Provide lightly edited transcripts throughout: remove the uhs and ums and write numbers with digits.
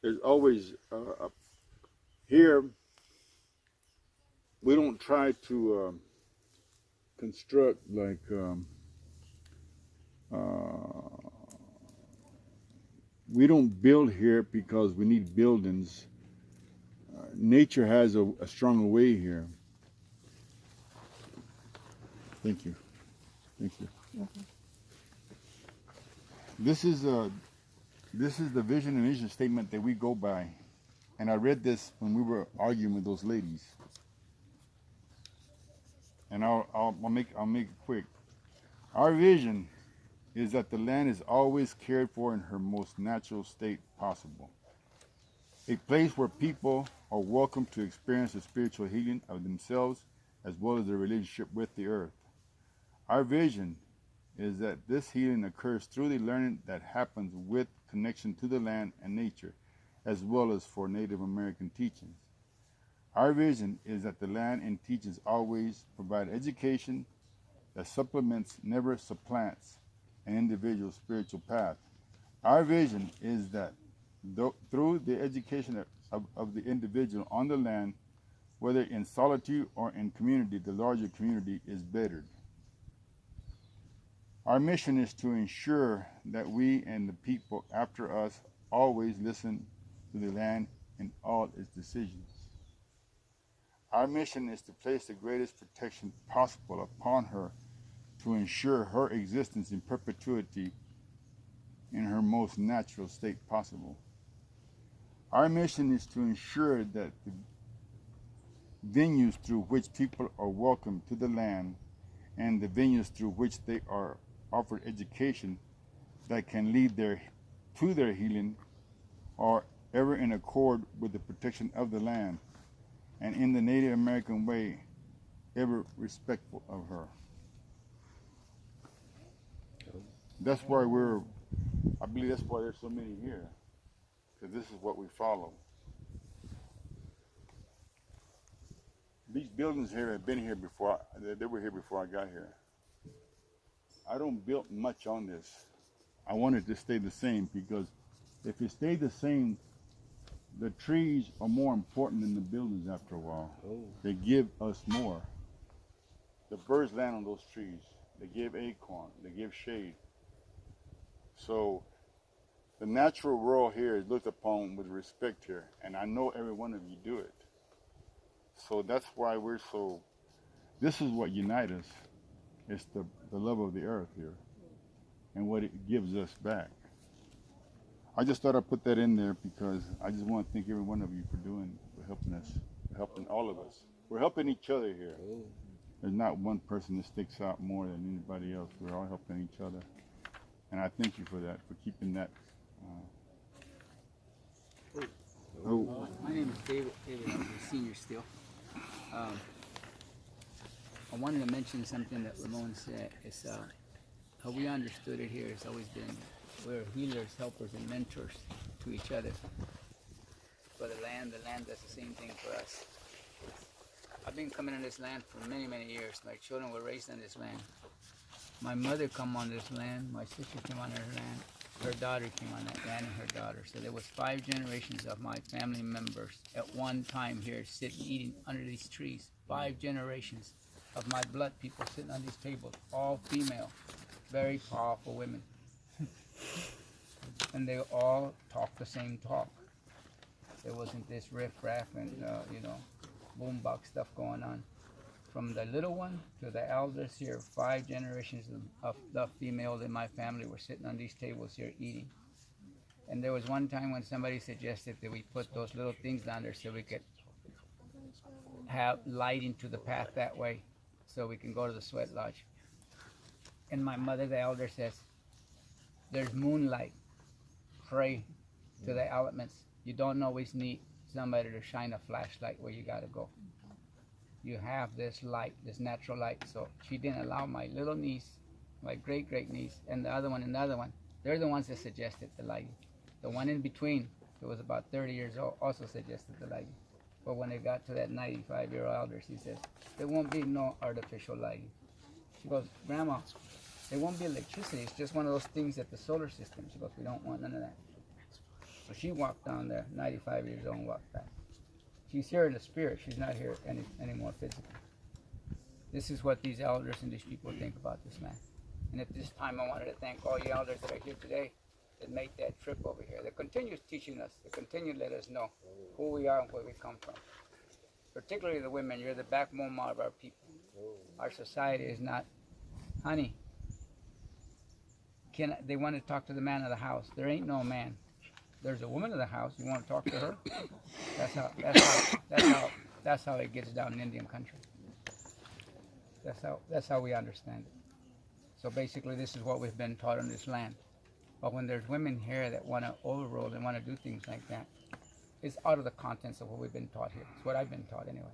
there's always here. We don't try to construct like uh, we don't build here because we need buildings. Nature has a stronger way here. Thank you. Thank you. This is the vision and mission statement that we go by, and I read this when we were arguing with those ladies. And I'll make it quick. Our vision is that the land is always cared for in her most natural state possible. A place where people are welcome to experience the spiritual healing of themselves as well as their relationship with the earth. Our vision is that this healing occurs through the learning that happens with connection to the land and nature, as well as for Native American teachings. Our vision is that the land and teachings always provide education that supplements, never supplants, an individual's spiritual path. Our vision is that through the education of the individual on the land, whether in solitude or in community, the larger community is bettered. Our mission is to ensure that we and the people after us always listen to the land in all its decisions. Our mission is to place the greatest protection possible upon her to ensure her existence in perpetuity in her most natural state possible. Our mission is to ensure that the venues through which people are welcomed to the land and the venues through which they are offered education that can lead to their healing are ever in accord with the protection of the land and in the Native American way, ever respectful of her. That's why I believe that's why there's so many here, because this is what we follow. These buildings here have been here before, they were here before I got here. I don't build much on this. I want it to stay the same because if it stayed the same, the trees are more important than the buildings after a while. Oh. They give us more. The birds land on those trees. They give acorn. They give shade. So the natural world here is looked upon with respect here, and I know every one of you do it. So that's why this is what unites us. It's the love of the earth here and what it gives us back. I just thought I'd put that in there because I just want to thank every one of you for helping us, for helping all of us. We're helping each other here. There's not one person that sticks out more than anybody else. We're all helping each other. And I thank you for that, for keeping that. My name is David. I'm a senior still. I wanted to mention something that Ramon said. It's how we understood it here has always been we're healers, helpers, and mentors to each other. For the land does the same thing for us. I've been coming on this land for many, many years. My children were raised on this land. My mother come on this land. My sister came on her land. Her daughter came on that land and her daughter. So there was 5 generations of my family members at one time here sitting, eating under these trees. 5 generations of my blood people sitting on these tables, all female, very powerful women. And they all talk the same talk. There wasn't this riff-raff and, boombox stuff going on. From the little one to the elders here, 5 generations of the females in my family were sitting on these tables here eating. And there was one time when somebody suggested that we put those little things down there so we could have light into the path that way so we can go to the sweat lodge. And my mother, the elder, says, there's moonlight. Pray to the elements. You don't always need somebody to shine a flashlight where you got to go. You have this light, this natural light. So she didn't allow my little niece, my great niece, and the other one, they're the ones that suggested the lighting. The one in between, who was about 30 years old, also suggested the lighting. But when it got to that 95-year-old elder, she says, there won't be no artificial lighting. She goes, Grandma, there won't be electricity. It's just one of those things at the solar system. She goes, we don't want none of that. So she walked down there, 95 years old, and walked back. She's here in the spirit. She's not here anymore physically. This is what these elders and these people think about this man. And at this time, I wanted to thank all you elders that are here today that made that trip over here. That continues teaching us. That continue to let us know who we are and where we come from. Particularly the women. You're the backbone of our people. Our society is not, honey, they want to talk to the man of the house. There ain't no man. There's a woman of the house. You want to talk to her? That's how it gets down in Indian country. That's how we understand it. So basically, this is what we've been taught on this land. But when there's women here that want to overrule and want to do things like that, it's out of the contents of what we've been taught here. It's what I've been taught anyway.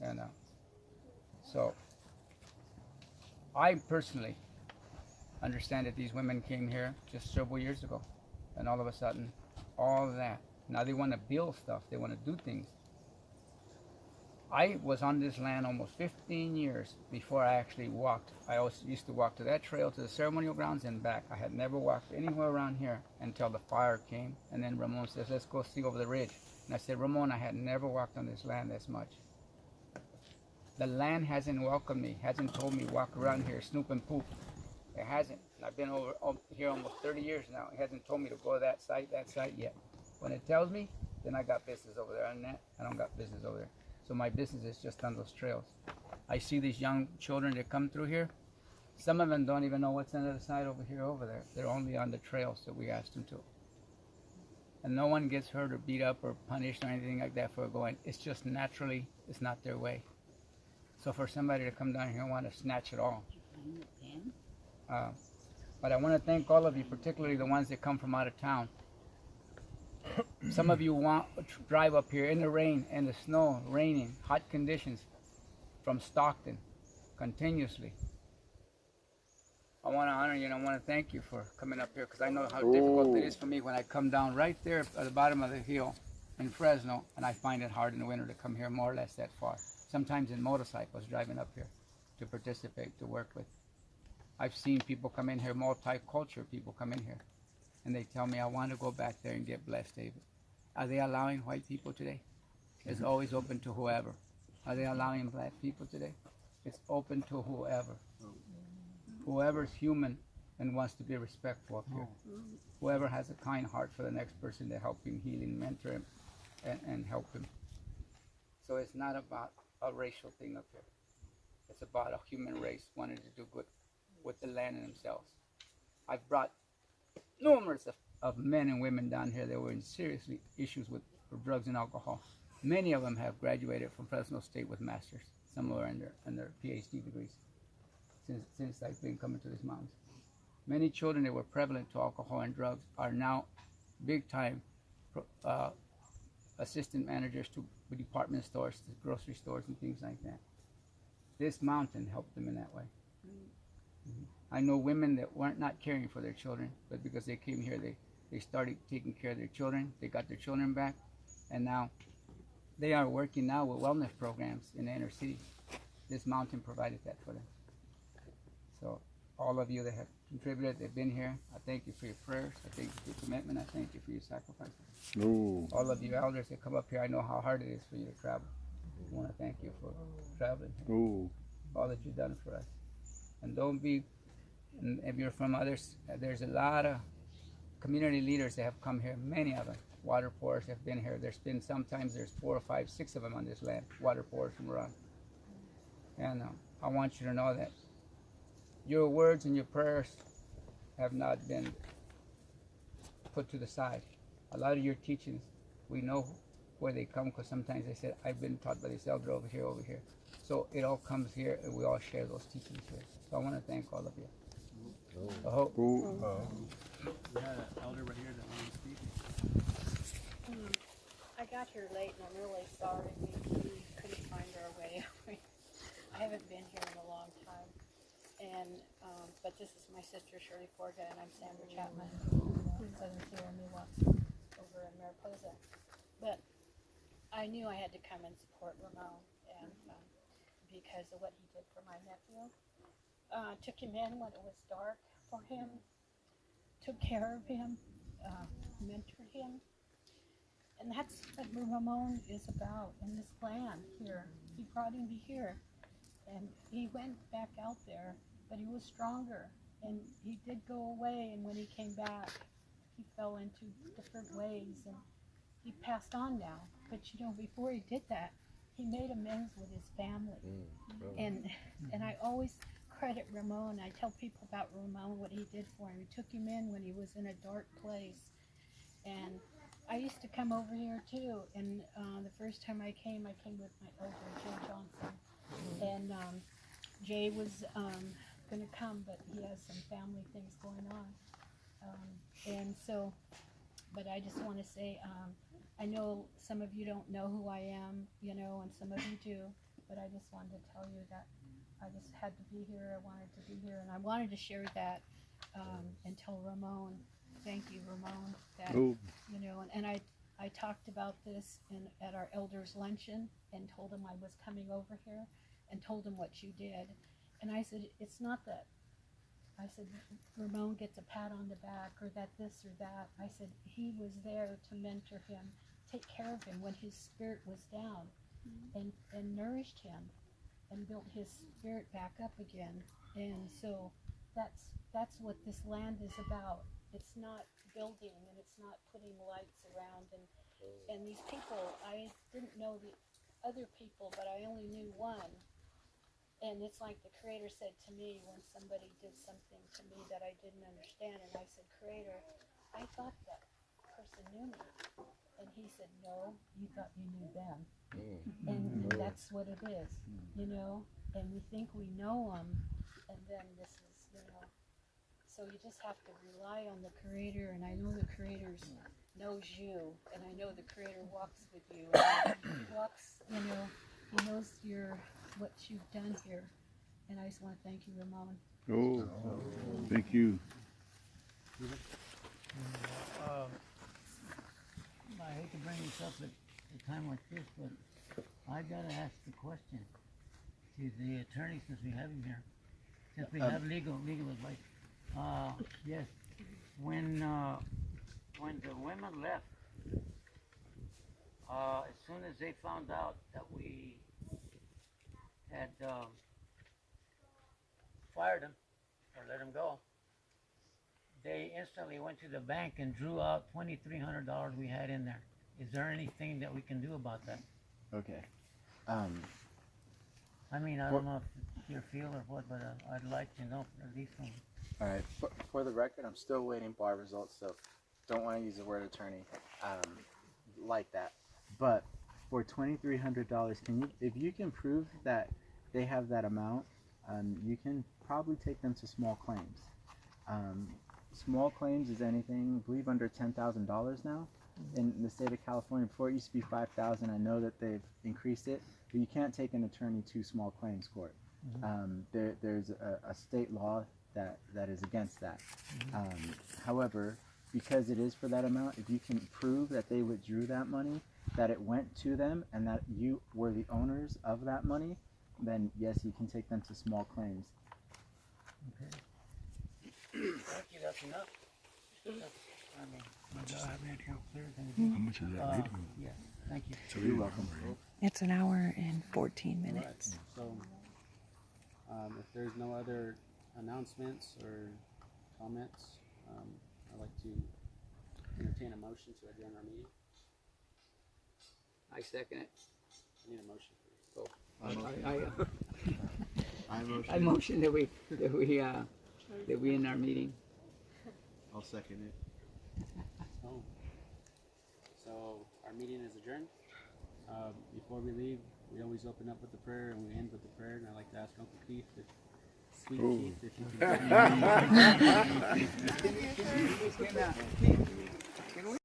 And so I personally understand that these women came here just several years ago, and all of a sudden, all of that. Now they want to build stuff. They want to do things. I was on this land almost 15 years before I actually walked. I always used to walk to that trail to the ceremonial grounds and back. I had never walked anywhere around here until the fire came. And then Ramon says, let's go see over the ridge. And I said, Ramon, I had never walked on this land this much. The land hasn't welcomed me, hasn't told me walk around here, snoop and poop. It hasn't. And I've been over here almost 30 years now. It hasn't told me to go to that site yet. When it tells me, then I got business over there. On that, I don't got business over there. So my business is just on those trails. I see these young children that come through here. Some of them don't even know what's on the other side over here, over there. They're only on the trails that we asked them to. And no one gets hurt or beat up or punished or anything like that for going. It's just naturally, it's not their way. So for somebody to come down here and want to snatch it all. But I want to thank all of you, particularly the ones that come from out of town. Some of you want to drive up here in the rain, in the snow, raining, hot conditions from Stockton continuously. I want to honor you and I want to thank you for coming up here because I know how difficult it is for me when I come down right there at the bottom of the hill in Fresno, and I find it hard in the winter to come here more or less that far. Sometimes in motorcycles driving up here to participate, to work with. I've seen people come in here, multicultural people come in here. And they tell me, I want to go back there and get blessed, David. Are they allowing white people today? It's always open to whoever. Are they allowing black people today? It's open to whoever. Whoever's human and wants to be respectful up here. Whoever has a kind heart for the next person to help him, heal him, mentor him, and help him. So it's not about a racial thing up here. It's about a human race wanting to do good with the land and themselves. I've brought numerous of men and women down here that were in serious issues with drugs and alcohol. Many of them have graduated from Fresno State with masters. Some are in their PhD degrees since I've been coming to these mountains. Many children that were prevalent to alcohol and drugs are now big time assistant managers to department stores, to grocery stores and things like that. This mountain helped them in that way. I know women that weren't not caring for their children, but because they came here, they started taking care of their children. They got their children back, and now they are working now with wellness programs in the inner city. This mountain provided that for them. So all of you that have contributed, they've been here, I thank you for your prayers. I thank you for your commitment. I thank you for your sacrifice. Ooh. All of you elders that come up here, I know how hard it is for you to travel. I want to thank you for traveling here. Ooh. All that you've done for us. And don't be, and if you're from others, there's a lot of community leaders that have come here, many of them. Water pourers have been here. Sometimes there's 4 or 5, 6 of them on this land, water pourers from around. And I want you to know that your words and your prayers have not been put to the side. A lot of your teachings, we know where they come because sometimes they said, I've been taught by this elder over here. So it all comes here and we all share those teachings here. So I want to thank all of you. I hope. Ooh. We had an elder right here that wanted to speak. I got here late and I'm really sorry we couldn't find our way. I haven't been here in a long time. And but this is my sister Shirley Forga and I'm Sandra Chapman. Cousin Sarah Miwa over in Mariposa. But I knew I had to come and support Ramon and because of what he did for my nephew. Took him in when it was dark for him. Took care of him. mentored him. And that's what Ramon is about in this land here. He brought him to here. And he went back out there, but he was stronger. And he did go away, and when he came back, he fell into different ways, and he passed on now. But you know, before he did that, he made amends with his family. And I always credit Ramon. I tell people about Ramon, what he did for him. He took him in when he was in a dark place. And I used to come over here too. And the first time I came with my elder, Jay Johnson. And Jay was going to come, but he has some family things going on. And so, but I just want to say, I know some of you don't know who I am, you know, and some of you do, but I just wanted to tell you that I just had to be here. I wanted to be here, and I wanted to share that and tell Ramon, thank you, Ramon, that, you know, and I talked about this at our elders luncheon and told him I was coming over here and told him what you did. And I said, it's not that. I said, Ramon gets a pat on the back or that this or that. I said, he was there to mentor him, take care of him when his spirit was down and nourished him and built his spirit back up again. And so that's what this land is about. It's not building and it's not putting lights around and these people, I didn't know the other people, but I only knew one. And it's like the Creator said to me when somebody did something to me that I didn't understand, and I said, Creator, I thought that person knew me. And he said, no, you thought you knew them. And that's what it is, you know, and we think we know them, and then this is, you know, so you just have to rely on the Creator, and I know the Creator knows you, and I know the Creator walks with you, and he walks, you know, he knows what you've done here, and I just want to thank you, Ramon. Thank you. I hate to bring this up at a time like this, but I gotta ask the question to the attorney since we have him here, since we have legal advice. Yes, when the women left, as soon as they found out that we had fired him or let him go, they instantly went to the bank and drew out $2,300 we had in there. Is there anything that we can do about that? Okay. I mean, I don't know if it's your feel or what, but I'd like to know at least from. All right. For the record, I'm still waiting bar results, so don't want to use the word attorney like that. But for $2,300, if you can prove that they have that amount, you can probably take them to small claims. Small claims is anything, I believe, under $10,000 now in the state of California. Before it used to be $5,000. I know that they've increased it, but you can't take an attorney to small claims court. There's a state law that is against that. However, because it is for that amount, if you can prove that they withdrew that money, that it went to them, and that you were the owners of that money, then yes, you can take them to small claims. Okay. Thank you, that's enough. I mean, do I have anything else clear? How much is that radio? Yes, thank you. You're welcome. It's an hour and 14 minutes. So, if there's no other announcements or comments, I'd like to entertain a motion to adjourn our meeting. I second it. I need a motion, please. So, I I motion that we end our meeting. I'll second it. Oh. So our meeting is adjourned. Before we leave, we always open up with the prayer and we end with the prayer. And I like to ask Uncle Keith, Sweet Keith, if you can.